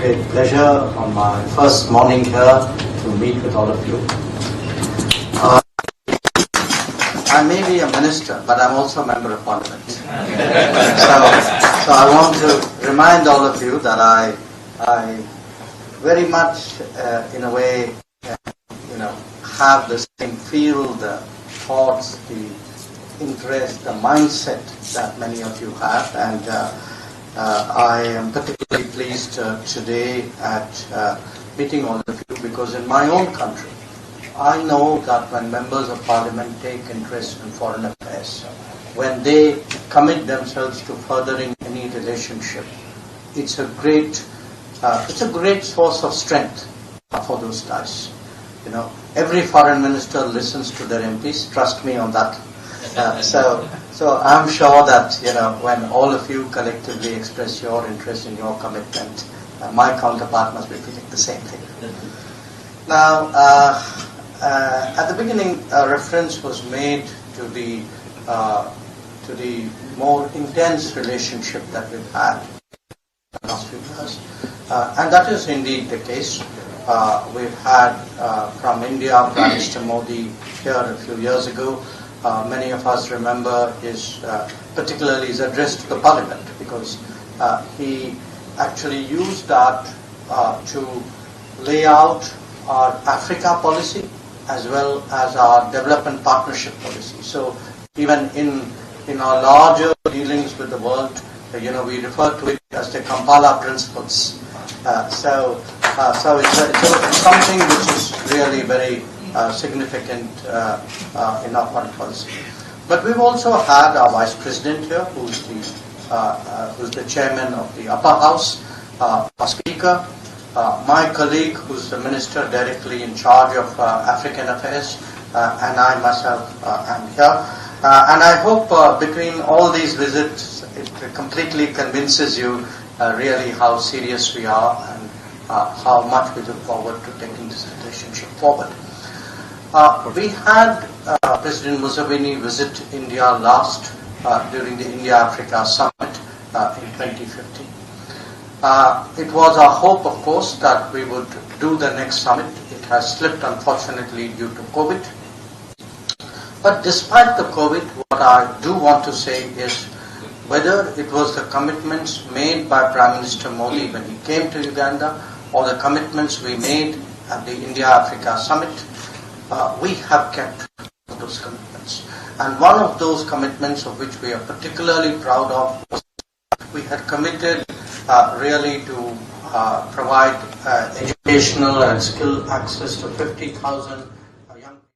Great pleasure on my first morning here to meet with all of you. I may be a minister, but I'm also a member of parliament. So I want to remind all of you that I very much, in a way, have the same feel, the thoughts, the interest, the mindset that many of you have, and I am particularly pleased today at meeting all of you, because in my own country, I know that when members of parliament take interest in foreign affairs, when they commit themselves to furthering any relationship, it's a great source of strength for those ties. Every foreign minister listens to their MPs. Trust me on that. So I'm sure that when all of you collectively express your interest in your commitment, my counterpart must be feeling the same thing. Now, at the beginning, a reference was made to the more intense relationship that we've had in the last few years, and that is indeed the case. We've had from India, Prime Minister Modi here a few years ago. Many of us remember particularly his address to the Parliament, because he actually used that to lay out our Africa policy as well as our development partnership policy. So even in our larger dealings with the world, we refer to it as the Kampala principles. So it's something which is really very significant in our foreign policy. But we've also had our Vice President here, who's the chairman of the Upper House, our Speaker, my colleague, who's the Minister directly in charge of African Affairs, and I myself am here. And I hope between all these visits, it completely convinces you really how serious we are and how much we look forward to taking this relationship forward. We had President Museveni visit India last during the India-Africa Summit in 2015. It was our hope, of course, that we would do the next summit. It has slipped, unfortunately, due to COVID. But despite the COVID, what I do want to say is, whether it was the commitments made by Prime Minister Modi when he came to Uganda, or the commitments we made at the India-Africa Summit, we have kept those commitments. And one of those commitments, of which we are particularly proud of, was we had committed really to provide educational and skill access to 50,000